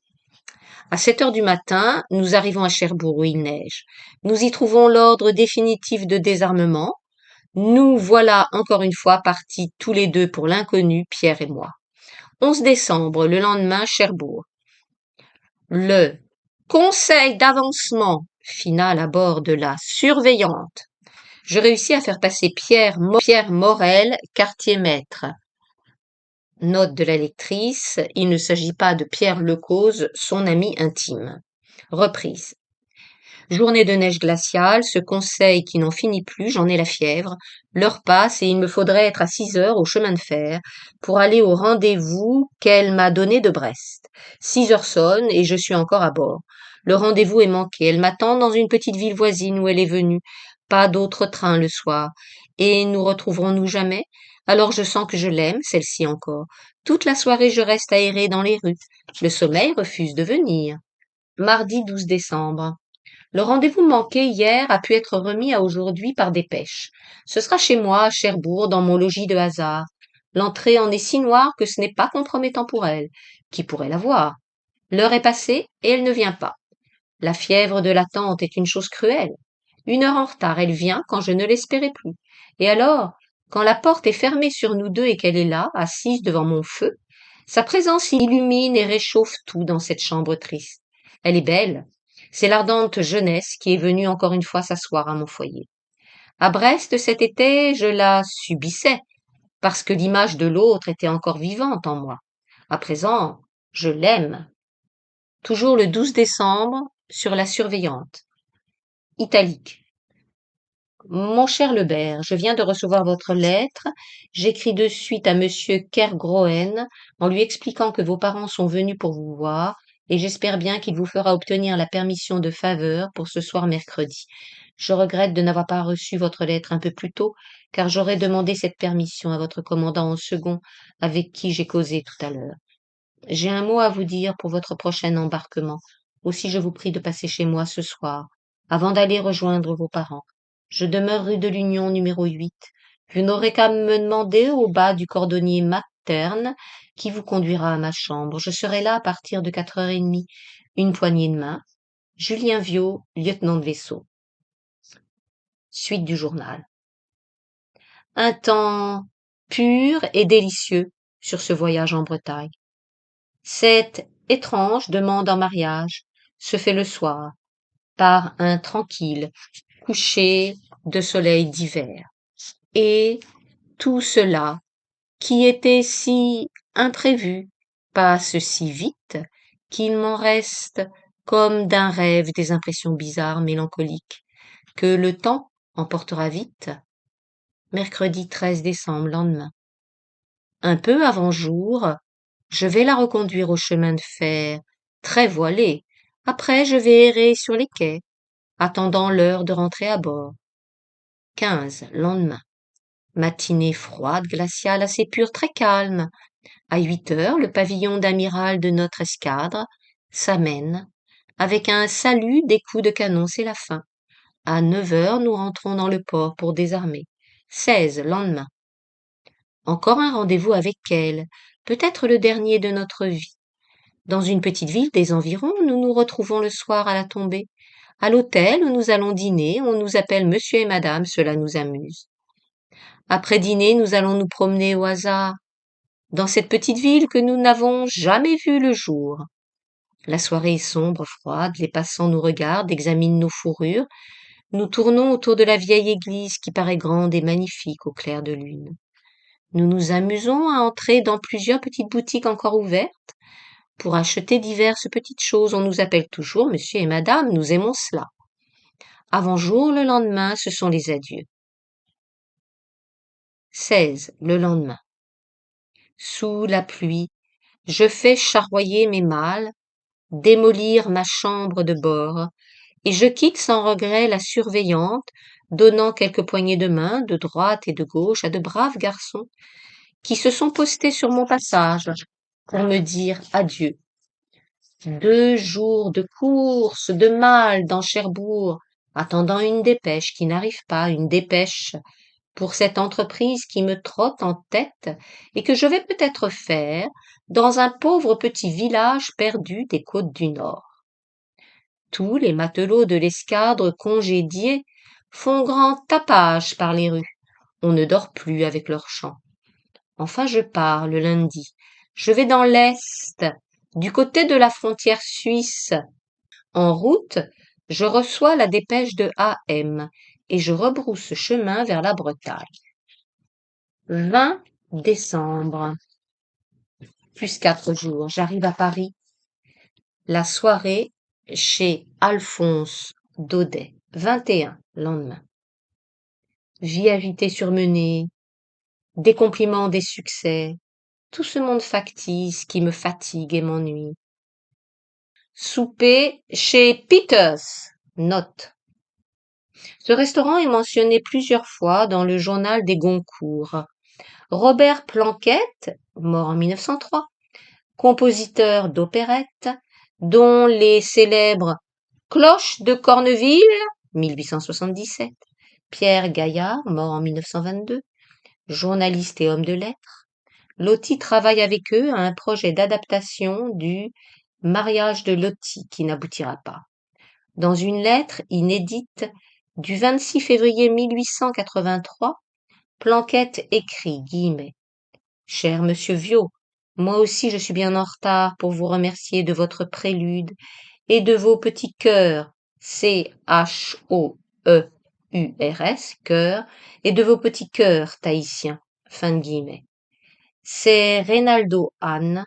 À 7 heures du matin, nous arrivons à Cherbourg où il neige. Nous y trouvons l'ordre définitif de désarmement. Nous voilà encore une fois partis tous les deux pour l'inconnu, Pierre et moi. 11 décembre, le lendemain, Cherbourg. Le conseil d'avancement final à bord de la Surveillante. Je réussis à faire passer Pierre Morel, quartier-maître. Note de la lectrice, il ne s'agit pas de Pierre Lecause, son ami intime. Reprise. Journée de neige glaciale, ce conseil qui n'en finit plus, j'en ai la fièvre. L'heure passe et il me faudrait être à 6 heures au chemin de fer pour aller au rendez-vous qu'elle m'a donné de Brest. 6 heures sonnent et je suis encore à bord. Le rendez-vous est manqué. Elle m'attend dans une petite ville voisine où elle est venue. Pas d'autre train le soir. Et nous retrouverons-nous jamais? Alors je sens que je l'aime, celle-ci encore. Toute la soirée je reste aérée dans les rues. Le sommeil refuse de venir. Mardi 12 décembre. Le rendez-vous manqué hier a pu être remis à aujourd'hui par dépêche. Ce sera chez moi, à Cherbourg, dans mon logis de hasard. L'entrée en est si noire que ce n'est pas compromettant pour elle. Qui pourrait la voir? L'heure est passée et elle ne vient pas. La fièvre de l'attente est une chose cruelle. 1 heure en retard, elle vient quand je ne l'espérais plus. Et alors, quand la porte est fermée sur nous deux et qu'elle est là, assise devant mon feu, sa présence illumine et réchauffe tout dans cette chambre triste. Elle est belle. C'est l'ardente jeunesse qui est venue encore une fois s'asseoir à mon foyer. À Brest cet été, je la subissais, parce que l'image de l'autre était encore vivante en moi. À présent, je l'aime. Toujours le 12 décembre, sur la Surveillante. Italique. Mon cher Lebert, je viens de recevoir votre lettre. J'écris de suite à monsieur Kergroen en lui expliquant que vos parents sont venus pour vous voir et j'espère bien qu'il vous fera obtenir la permission de faveur pour ce soir mercredi. Je regrette de n'avoir pas reçu votre lettre un peu plus tôt, car j'aurais demandé cette permission à votre commandant en second, avec qui j'ai causé tout à l'heure. J'ai un mot à vous dire pour votre prochain embarquement. Aussi je vous prie de passer chez moi ce soir, avant d'aller rejoindre vos parents. Je demeure rue de l'Union numéro 8. Vous n'aurez qu'à me demander au bas du cordonnier Materne qui vous conduira à ma chambre. Je serai là à partir de 4h30. Une poignée de main. Julien Viau, lieutenant de vaisseau. Suite du journal. Un temps pur et délicieux sur ce voyage en Bretagne. Cette étrange demande en mariage se fait le soir, par un tranquille coucher de soleil d'hiver. Et tout cela, qui était si imprévu, passe si vite qu'il m'en reste comme d'un rêve des impressions bizarres, mélancoliques, que le temps emportera vite. Mercredi 13 décembre, lendemain. Un peu avant jour, je vais la reconduire au chemin de fer, très voilée. Après, je vais errer sur les quais, attendant l'heure de rentrer à bord. 15, lendemain. Matinée froide, glaciale, assez pure, très calme. À 8 heures, le pavillon d'amiral de notre escadre s'amène. Avec un salut des coups de canon, c'est la fin. À 9 heures, nous rentrons dans le port pour désarmer. 16, lendemain. Encore un rendez-vous avec elle, peut-être le dernier de notre vie. Dans une petite ville des environs, nous nous retrouvons le soir à la tombée. À l'hôtel où nous allons dîner, on nous appelle monsieur et madame, cela nous amuse. Après dîner, nous allons nous promener au hasard dans cette petite ville que nous n'avons jamais vue le jour. La soirée est sombre, froide, les passants nous regardent, examinent nos fourrures. Nous tournons autour de la vieille église qui paraît grande et magnifique au clair de lune. Nous nous amusons à entrer dans plusieurs petites boutiques encore ouvertes pour acheter diverses petites choses. On nous appelle toujours monsieur et madame, nous aimons cela. Avant jour, le lendemain, ce sont les adieux. 16. Le lendemain. Sous la pluie, je fais charroyer mes malles, démolir ma chambre de bord, et je quitte sans regret la surveillante, donnant quelques poignées de main de droite et de gauche à de braves garçons qui se sont postés sur mon passage pour me dire adieu. 2 jours de course, de malles dans Cherbourg, attendant une dépêche qui n'arrive pas, une dépêche pour cette entreprise qui me trotte en tête et que je vais peut-être faire dans un pauvre petit village perdu des côtes du Nord. Tous les matelots de l'escadre congédiés font grand tapage par les rues. On ne dort plus avec leurs chants. Enfin, je pars le lundi. Je vais dans l'Est, du côté de la frontière suisse. En route, je reçois la dépêche de A.M. et je rebrousse chemin vers la Bretagne. 20 décembre. Plus 4 jours. J'arrive à Paris. La soirée chez Alphonse Daudet. 21, lendemain. Vie agitée surmenée, des compliments, des succès, tout ce monde factice qui me fatigue et m'ennuie. Souper chez Peters. Note. Ce restaurant est mentionné plusieurs fois dans le journal des Goncourt. Robert Planquette, mort en 1903, compositeur d'opérettes, dont les célèbres Cloches de Corneville, 1877, Pierre Gaillard, mort en 1922, journaliste et homme de lettres. Loti travaille avec eux à un projet d'adaptation du Mariage de Loti qui n'aboutira pas. Dans une lettre inédite du 26 février 1883, Planquette écrit, guillemets, « Cher Monsieur Viaud, moi aussi je suis bien en retard pour vous remercier de votre prélude et de vos petits chœurs, C-H-O-E-U-R-S, chœurs, et de vos petits chœurs tahitiens. » Fin de guillemets. C'est Reynaldo Hahn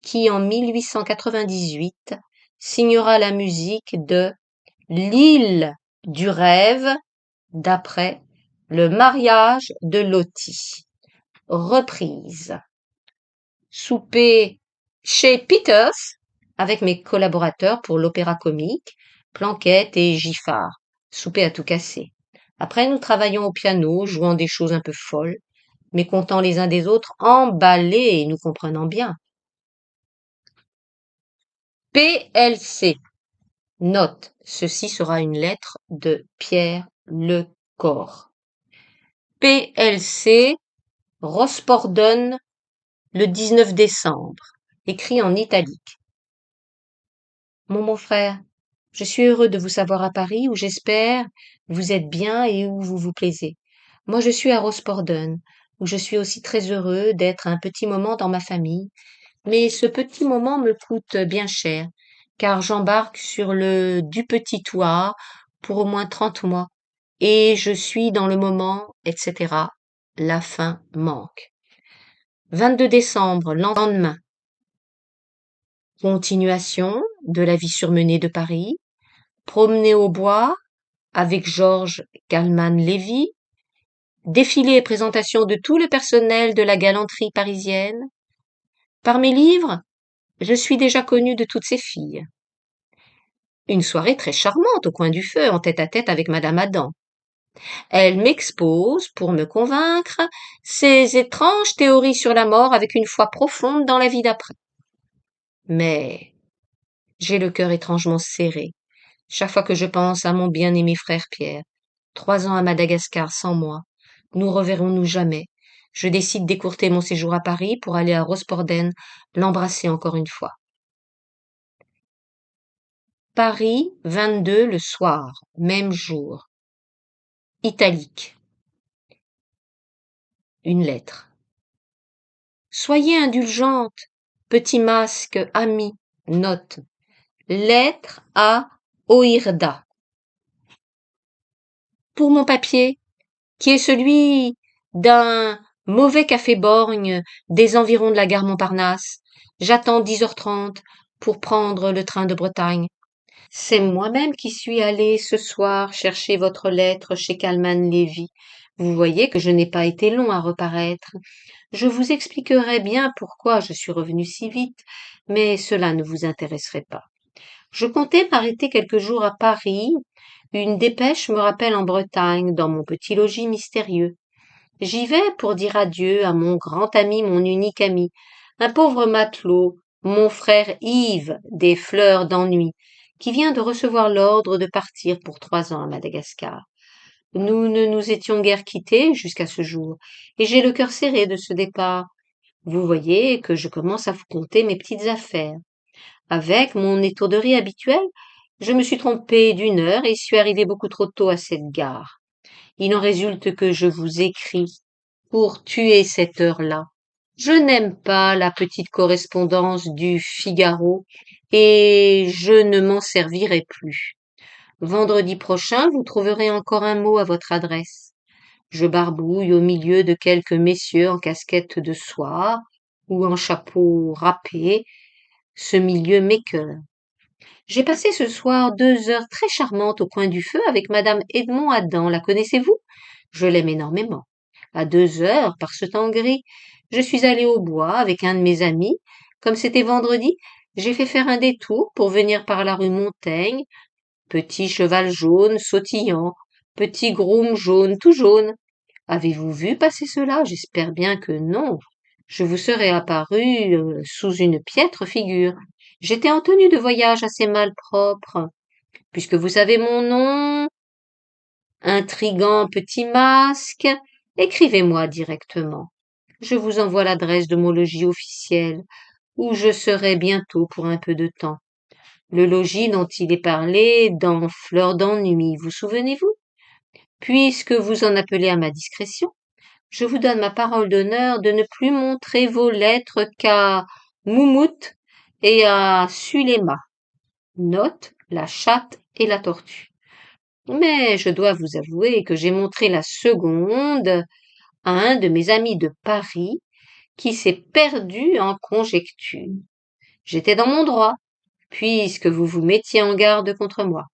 qui, en 1898, signera la musique de L'île du rêve d'après Le mariage de Loti. Reprise. Souper chez Peters avec mes collaborateurs pour l'opéra comique, Planquette et Giffard. Souper à tout casser. Après, nous travaillons au piano, jouant des choses un peu folles, mécontents les uns des autres, emballés et nous comprenant bien. PLC. Note, ceci sera une lettre de Pierre Lecor. PLC, Rosporden, le 19 décembre, écrit en italique. Mon bon frère, je suis heureux de vous savoir à Paris où j'espère vous êtes bien et où vous vous plaisez. Moi je suis à Rosporden, où je suis aussi très heureux d'être un petit moment dans ma famille, mais ce petit moment me coûte bien cher, car j'embarque sur le du Petit Thouars pour au moins 30 mois, et je suis dans le moment, etc. La fin manque. 22 décembre, lendemain. Continuation de la vie surmenée de Paris. Promener au bois avec Georges Kallmann-Lévy. Défilé et présentation de tout le personnel de la galanterie parisienne. Par mes livres, je suis déjà connue de toutes ces filles. Une soirée très charmante au coin du feu, en tête-à-tête avec Madame Adam. Elle m'expose, pour me convaincre, ses étranges théories sur la mort avec une foi profonde dans la vie d'après. Mais j'ai le cœur étrangement serré, chaque fois que je pense à mon bien-aimé frère Pierre. 3 ans à Madagascar sans moi. Nous reverrons-nous jamais. Je décide d'écourter mon séjour à Paris pour aller à Rosporden l'embrasser encore une fois. Paris, 22 le soir, même jour. Italique. Une lettre. Soyez indulgente, petit masque ami, note. Lettre à Oirda. Pour mon papier, qui est celui d'un mauvais café borgne des environs de la gare Montparnasse, j'attends 10h30 pour prendre le train de Bretagne. C'est moi-même qui suis allée ce soir chercher votre lettre chez Kalman Levy. Vous voyez que je n'ai pas été long à reparaître. Je vous expliquerai bien pourquoi je suis revenu si vite, mais cela ne vous intéresserait pas. Je comptais m'arrêter quelques jours à Paris. Une dépêche me rappelle en Bretagne, dans mon petit logis mystérieux. J'y vais pour dire adieu à mon grand ami, mon unique ami, un pauvre matelot, mon frère Yves, des fleurs d'ennui, qui vient de recevoir l'ordre de partir pour 3 ans à Madagascar. Nous ne nous étions guère quittés jusqu'à ce jour, et j'ai le cœur serré de ce départ. Vous voyez que je commence à vous compter mes petites affaires. Avec mon étourderie habituelle, je me suis trompé d'1 heure et suis arrivé beaucoup trop tôt à cette gare. Il en résulte que je vous écris pour tuer cette heure-là. Je n'aime pas la petite correspondance du Figaro et je ne m'en servirai plus. Vendredi prochain, vous trouverez encore un mot à votre adresse. Je barbouille au milieu de quelques messieurs en casquette de soie ou en chapeau râpé. Ce milieu m'écœure. J'ai passé ce soir 2 heures très charmantes au coin du feu avec madame Edmond Adam. La connaissez-vous? Je l'aime énormément. À 2 heures, par ce temps gris, je suis allée au bois avec un de mes amis. Comme c'était vendredi, j'ai fait faire un détour pour venir par la rue Montaigne. Petit cheval jaune sautillant, petit groom jaune, tout jaune. Avez-vous vu passer cela? J'espère bien que non. Je vous serais apparu sous une piètre figure. J'étais en tenue de voyage assez malpropre. Puisque vous savez mon nom, intrigant petit masque, écrivez-moi directement. Je vous envoie l'adresse de mon logis officiel, où je serai bientôt pour un peu de temps. Le logis dont il est parlé dans Fleurs d'ennui, vous souvenez-vous? Puisque vous en appelez à ma discrétion, je vous donne ma parole d'honneur de ne plus montrer vos lettres qu'à Moumout et à Sulema. Note la chatte et la tortue. Mais je dois vous avouer que j'ai montré la seconde à un de mes amis de Paris qui s'est perdu en conjectures. J'étais dans mon droit, puisque vous vous mettiez en garde contre moi.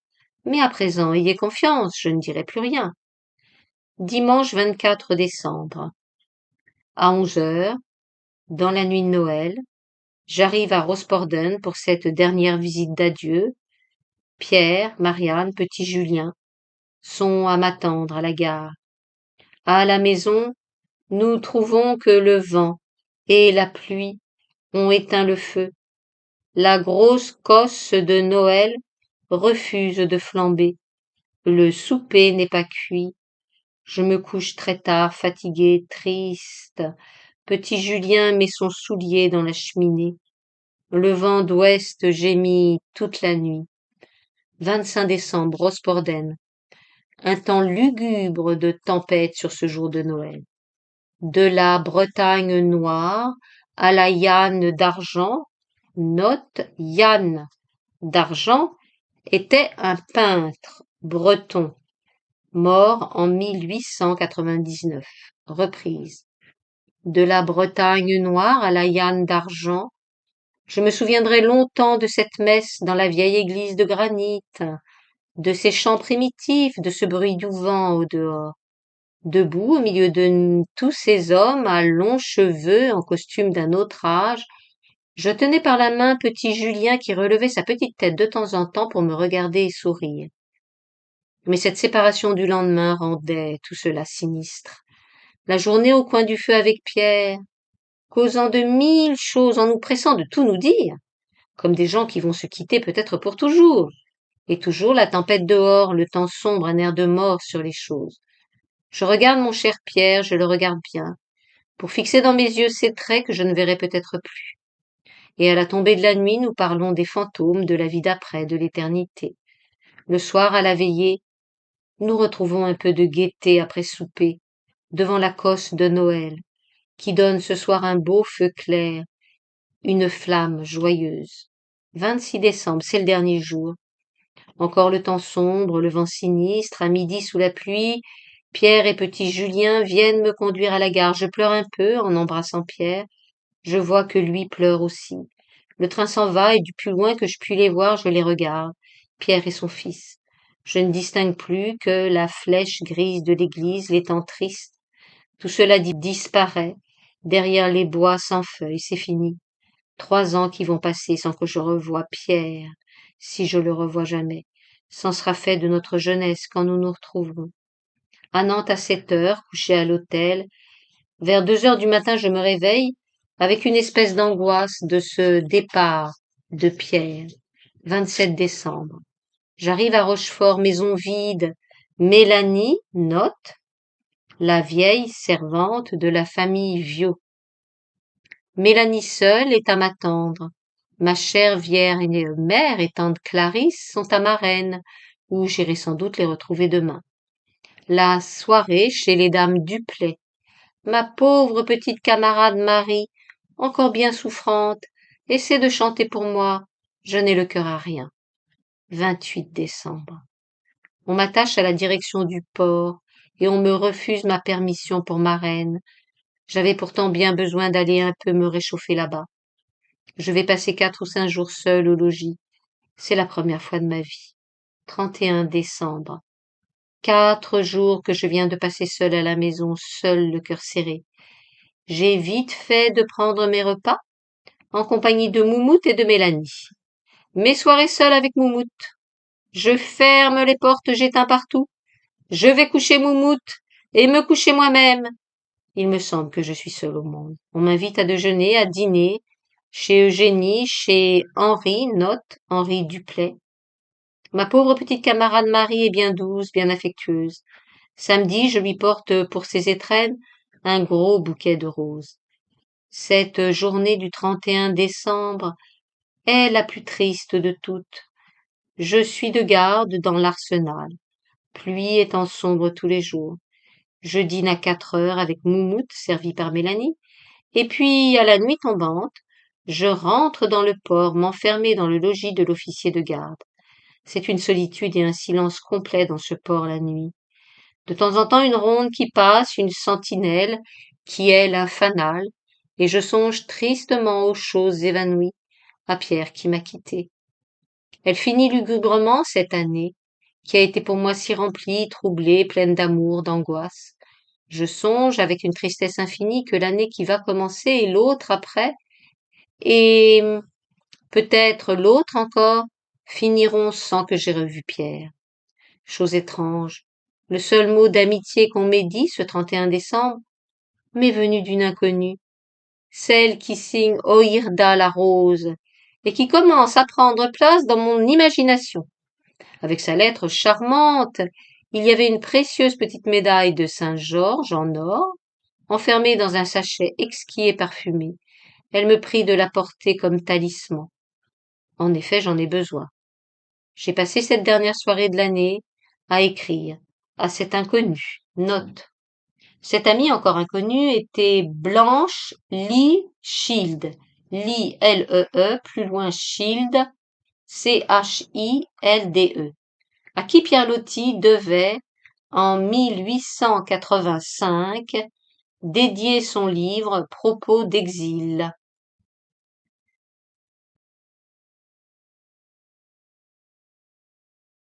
Mais à présent, ayez confiance, je ne dirai plus rien. Dimanche 24 décembre, à 11 heures, dans la nuit de Noël, j'arrive à Rosporden pour cette dernière visite d'adieu. Pierre, Marianne, petit Julien sont à m'attendre à la gare. À la maison, nous trouvons que le vent et la pluie ont éteint le feu. La grosse cosse de Noël refuse de flamber. Le souper n'est pas cuit. Je me couche très tard, fatigué, triste. Petit Julien met son soulier dans la cheminée. Le vent d'ouest gémit toute la nuit. 25 décembre, Rosporden. Un temps lugubre de tempête sur ce jour de Noël. De la Bretagne noire à la Yann d'argent, note Yann d'argent était un peintre breton, mort en 1899. Reprise. De la Bretagne noire à la Yann d'argent, je me souviendrai longtemps de cette messe dans la vieille église de granit, de ces chants primitifs, de ce bruit du vent au dehors. Debout au milieu de tous ces hommes à longs cheveux en costume d'un autre âge, je tenais par la main petit Julien qui relevait sa petite tête de temps en temps pour me regarder et sourire. Mais cette séparation du lendemain rendait tout cela sinistre. La journée au coin du feu avec Pierre, causant de 1000 choses, en nous pressant de tout nous dire, comme des gens qui vont se quitter peut-être pour toujours. Et toujours la tempête dehors, le temps sombre, un air de mort sur les choses. Je regarde mon cher Pierre, je le regarde bien, pour fixer dans mes yeux ces traits que je ne verrai peut-être plus. Et à la tombée de la nuit, nous parlons des fantômes, de la vie d'après, de l'éternité. Le soir, à la veillée, nous retrouvons un peu de gaieté après souper, devant la cosse de Noël, qui donne ce soir un beau feu clair, une flamme joyeuse. 26 décembre, c'est le dernier jour. Encore le temps sombre, le vent sinistre, à midi sous la pluie, Pierre et petit Julien viennent me conduire à la gare. Je pleure un peu en embrassant Pierre. Je vois que lui pleure aussi. Le train s'en va et du plus loin que je puis les voir, je les regarde. Pierre et son fils. Je ne distingue plus que la flèche grise de l'église, les temps tristes. Tout cela disparaît. Derrière les bois sans feuilles, c'est fini. 3 ans qui vont passer sans que je revoie Pierre, si je le revois jamais. C'en sera fait de notre jeunesse quand nous nous retrouverons. À Nantes à 7 heures, couché à l'hôtel. Vers 2 heures du matin, je me réveille avec une espèce d'angoisse de ce départ de Pierre. 27 décembre. J'arrive à Rochefort, maison vide. Mélanie, note, la vieille servante de la famille Viau. Mélanie seule est à m'attendre. Ma chère vierge mère et tante Clarisse sont à Marennes, où j'irai sans doute les retrouver demain. La soirée chez les dames Duplay. Ma pauvre petite camarade Marie, encore bien souffrante, essaie de chanter pour moi. Je n'ai le cœur à rien. 28 décembre. On m'attache à la direction du port et on me refuse ma permission pour Marennes. J'avais pourtant bien besoin d'aller un peu me réchauffer là-bas. Je vais passer 4 ou 5 jours seule au logis. C'est la première fois de ma vie. 31 décembre. 4 jours que je viens de passer seule à la maison, seule le cœur serré. J'ai vite fait de prendre mes repas, en compagnie de Moumoute et de Mélanie. Mes soirées seules avec Moumoute. Je ferme les portes, j'éteins partout. Je vais coucher Moumoute et me coucher moi-même. Il me semble que je suis seule au monde. On m'invite à déjeuner, à dîner, chez Eugénie, chez Henri, note Henri Duplay. Ma pauvre petite camarade Marie est bien douce, bien affectueuse. Samedi, je lui porte pour ses étrennes un gros bouquet de roses. Cette journée du 31 décembre est la plus triste de toutes. Je suis de garde dans l'Arsenal. Pluie étant sombre tous les jours. Je dîne à 4 heures avec Moumoute, servi par Mélanie, et puis, à la nuit tombante, je rentre dans le port, m'enfermer dans le logis de l'officier de garde. C'est une solitude et un silence complet dans ce port la nuit. De temps en temps, une ronde qui passe, une sentinelle, qui est la fanale, et je songe tristement aux choses évanouies, à Pierre qui m'a quittée. Elle finit lugubrement cette année, qui a été pour moi si remplie, troublée, pleine d'amour, d'angoisse. Je songe avec une tristesse infinie que l'année qui va commencer et l'autre après, et peut-être l'autre encore, finiront sans que j'aie revu Pierre. Chose étrange, le seul mot d'amitié qu'on m'ait dit ce 31 décembre m'est venu d'une inconnue, celle qui signe Oirda la rose, et qui commence à prendre place dans mon imagination. Avec sa lettre charmante, il y avait une précieuse petite médaille de Saint-Georges en or, enfermée dans un sachet exquis et parfumé. Elle me prie de la porter comme talisman. En effet, j'en ai besoin. J'ai passé cette dernière soirée de l'année à écrire à cette inconnue. Note. Cette amie encore inconnue était Blanche Lee Shield. Lee, L-E-E, plus loin Shield, C-H-I-L-D-E, à qui Pierre Loti devait, en 1885, dédier son livre Propos d'exil.